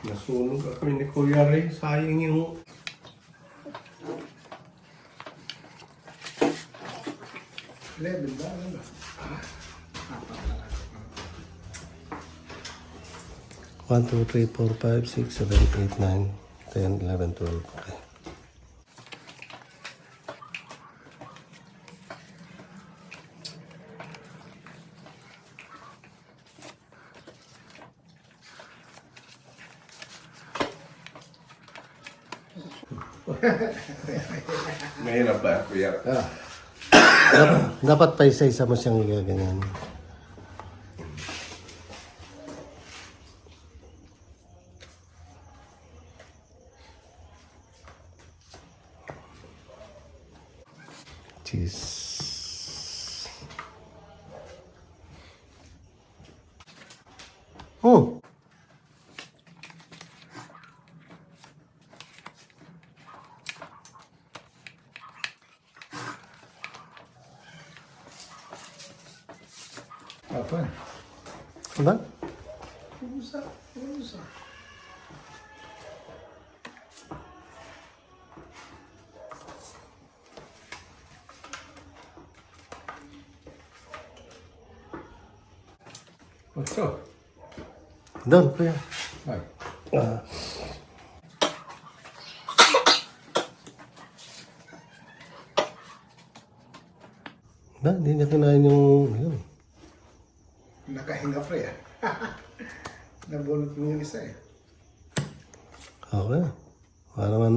Nasunog kami ni Kuya Ray. Sayang yung... Level ba? Ano ba? 1, 2, 3, 4, 5, 6, 7, 8, 9, 10, 11, 12. Okay. Mahirap ba, Kuya? Dapat pa isa-isa mo siyang ganyan. Cheese. Oh. Apa? Ano? Usa. Usa. Ocho. Doon, kuya. Ay. Ba, hindi niya kinain yung... Yun. Nakahinga pre ah. Nabunot mo yung isa eh. Okay. Para naman...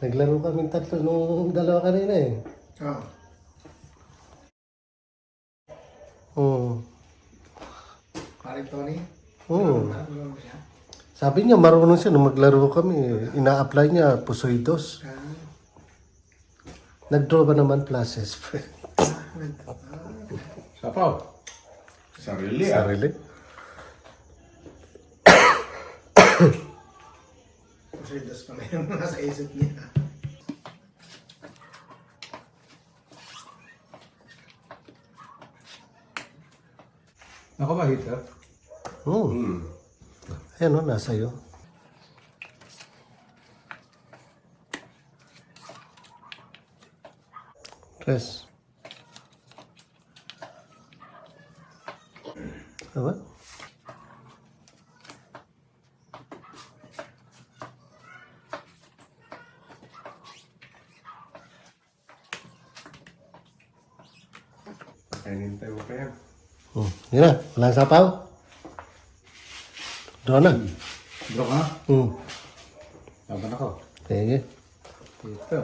Naglaro kami tatlo nung dalawa kanina eh. Oo. Oo. Paring Tony. Oo. Marunong mo siya. Sabi niya marunong siya nung maglaro kami. Ina-apply niya Pusoidos. Nag-draw ba naman classes? Sapaw. Sarili ah. Sarili? Kasi dos pa may nasa isip niya. Ako ba, Hita? Oo. Ayan o, nasa iyo. Tres. Apa? Kainin tayo pa yan. Yun na, walang sapaw. Draw na. Bro ka? Laban ako. Sige. Ito.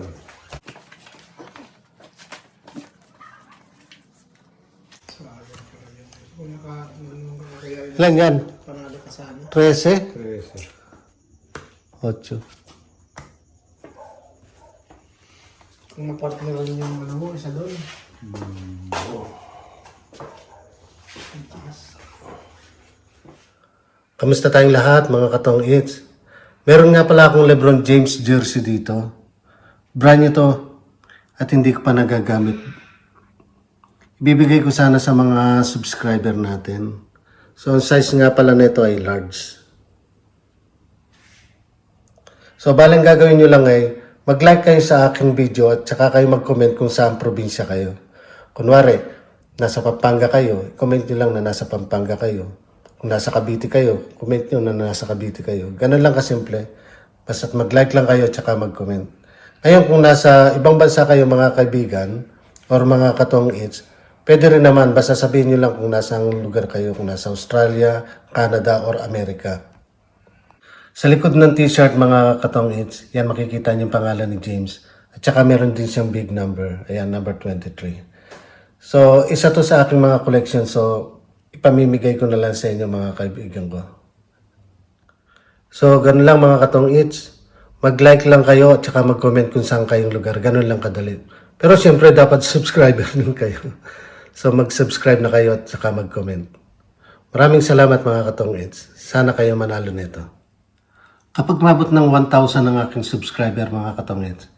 Kung nakakaya Ilan yan? panalo ka sana. 13? 13. 8. Kung mapartneran yung ano mo, isa doon. Kamusta tayong lahat mga katong its? Meron nga pala akong Lebron James jersey dito. Brand new to at hindi ko pa nagagamit. Ibibigay ko sana sa mga subscriber natin. So ang size nga pala nito ay large. So balang gagawin nyo lang ay mag-like kayo sa aking video at saka kayo mag-comment kung saan probinsya kayo. Kunwari, nasa Pampanga kayo, comment nyo lang na nasa Pampanga kayo. Kung nasa Cavite kayo, comment nyo na nasa Cavite kayo. Ganun lang kasimple. Basta't mag-like lang kayo at saka mag-comment. Ngayon kung nasa ibang bansa kayo mga kaibigan or mga katong its, pwede rin naman basta sabihin nyo lang kung nasang lugar kayo, kung nasa Australia, Canada or America. Sa likod ng t-shirt mga katong its, yan makikita niyo yung pangalan ni James. At saka meron din siyang big number. Ayan, number 23. So, isa to sa aking mga collection. So, ipamimigay ko na lang sa inyo mga kaibigan ko. So, ganun lang mga katong its. Mag-like lang kayo at saka mag-comment kung saan kayong lugar. Ganun lang kadali. Pero siyempre dapat subscriber din kayo. So, mag-subscribe na kayo at saka mag-comment. Maraming salamat mga katong its. Sana kayo manalo nito. Kapag mabot ng 1,000 ng aking subscriber mga katong its,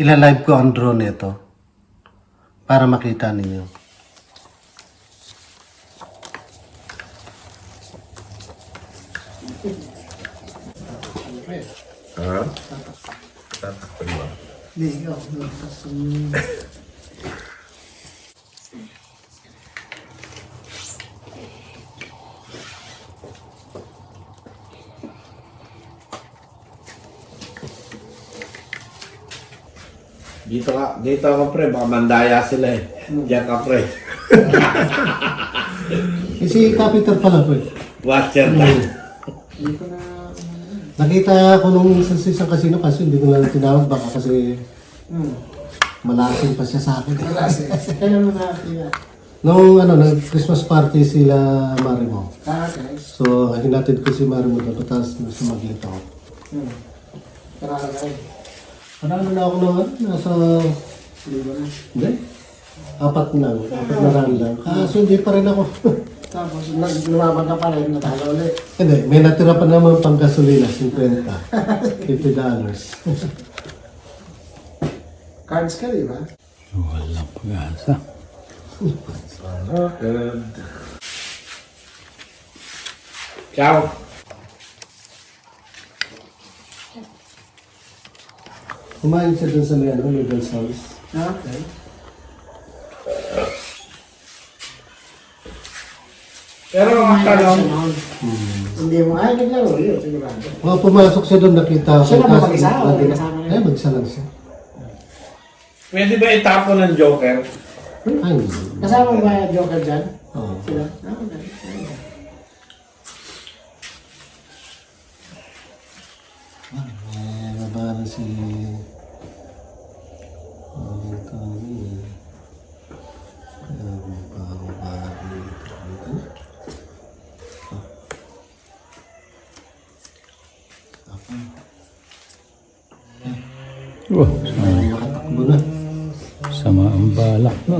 ilalive ko ang draw nito. para makita ninyo. Ha? Tatakpan mo. Hindi, ikaw. Dito ako pre, baka mandaya sila eh. Diyan ka pre. Si Capiter pala po eh. Watcher na. Hindi ko na... Nakita ko nung sa isang casino kasi hindi ko na tinawag baka kasi malasing pa siya sa akin. Wala siya. Kailan mo nakakita? Nung nag-Christmas party sila Marimo. Okay. So, hinatid ko si Marimo doon tapos sumaglit ako. Parang kayo. Marami na ako naman, nasa... Libo na. Hindi. 4 na run lang. Kaso hindi pa rin ako. Tapos, lumaban ka pa rin, natalo ulit. Hindi, may natira pa naman pang gasolina, 50. $50. Cards ka, di ba? Walang pag-asa. Ciao. Kumain siya dun sa may noodles house. Okay. Pero ang tanong, Hindi mo, ay, naglaro yun, sigurado. Pumasok siya doon, nakita ko. Siya naman Kaso- mag-isa o may kasama rin? Mag-isa lang siya. pwede ba itapon ng Joker? Ay, hindi. Kasama mo ba yung Joker dyan? Oo. Sila? Ah, okay. Nabaran si... Ano ito? Oh, Nakatakbo na. sama ang balak no.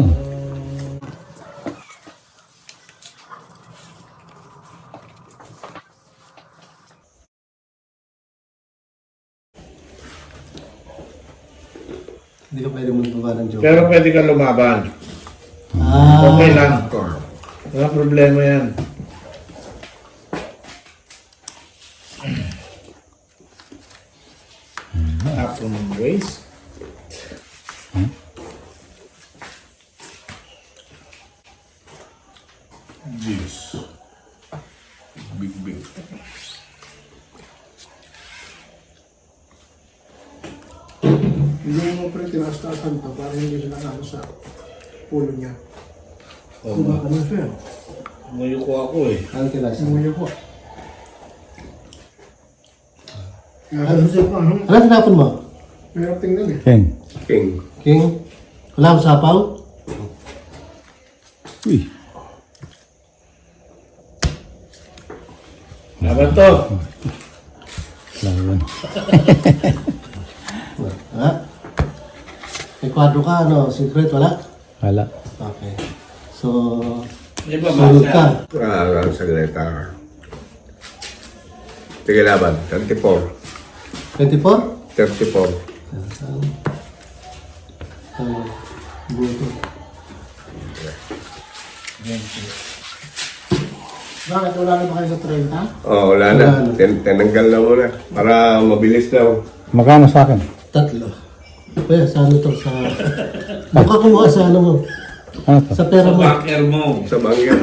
Hindi ka pwede magbawa ng joke. Pero pwede ka lumaban. Okay lang. Wala problema yan. Tapon ng waste. This. Big. Hindi mo pre, tinastasan to para hindi siya nakano sa pulo niya. Ano siya? Muyo ko ako eh. Ano kinasa? Sumuyo ko. Ano siya pa, ano? Ano tinapon mo? Mahirap tingnan eh. Ken. King. King? Wala akong sapaw? Uy. Laban to. Laban. Ha? May kwadro ka, secret, wala? Wala. Okay. So, Di ba sunod masa? ka. Ang sagreta. Sige laban. 34. 24? 34. Buto. Bakit wala na ba kayo sa 30? Oh, wala na. Tinanggal na muna. Para mabilis daw. Magkano sa akin? 3. Kaya sa ano to? Sa... Baka kumuha sa ano mo. Ano to? Sa pera mo. Banker mo. Sa banker.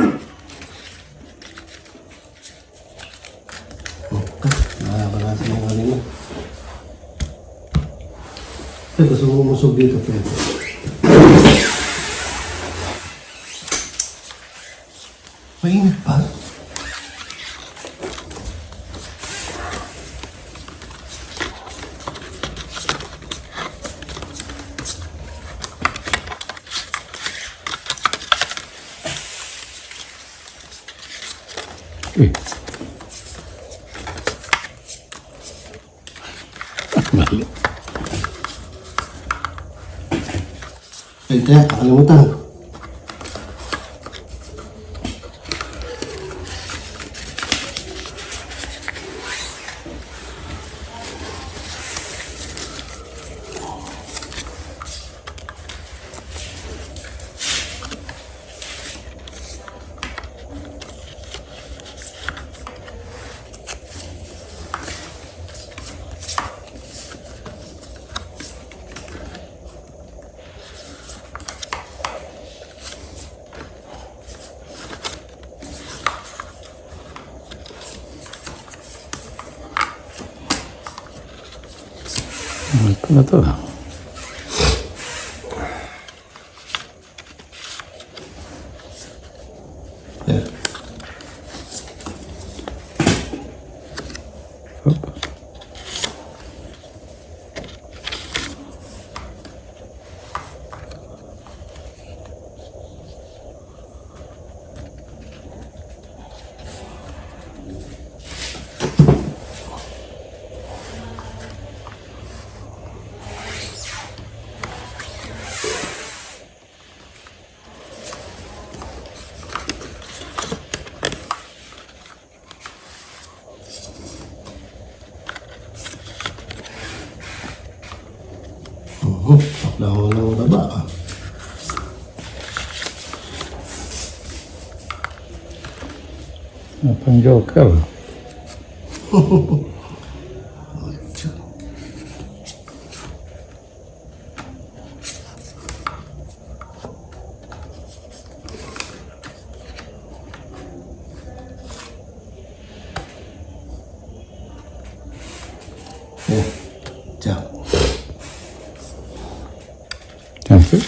Wala sa mga ano mo. Ito, sumusog dito. Pero. Mainit pa. Uy. Mali. Ay, kaya, kakalimutan. Ito na to. Yeah. Lang baba. Pang joker. Yeah. Diyan. Thank you.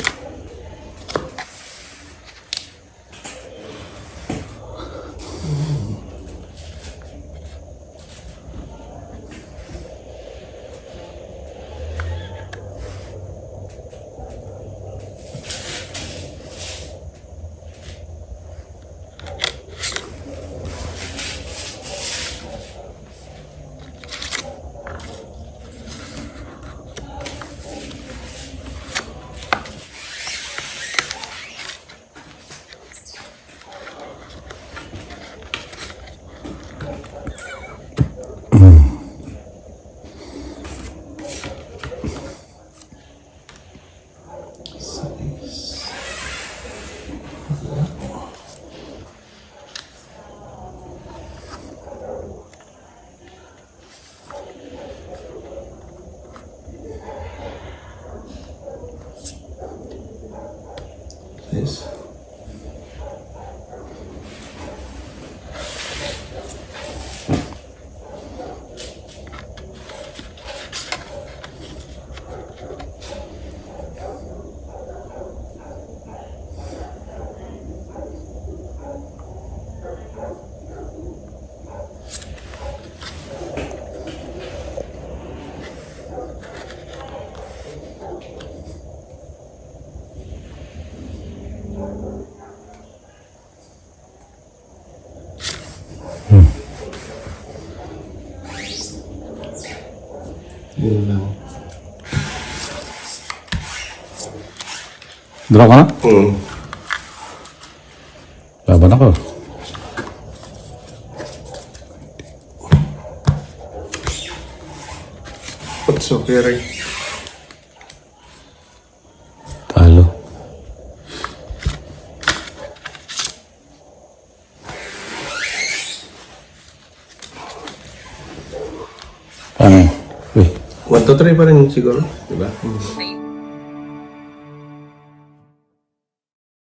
Yes. Yun lang. Draw ka na? Hmm. Laban ako. What's okay, Ray? Talo. Paano? Uy. 1, 2, 3 pa rin siguro. Diba?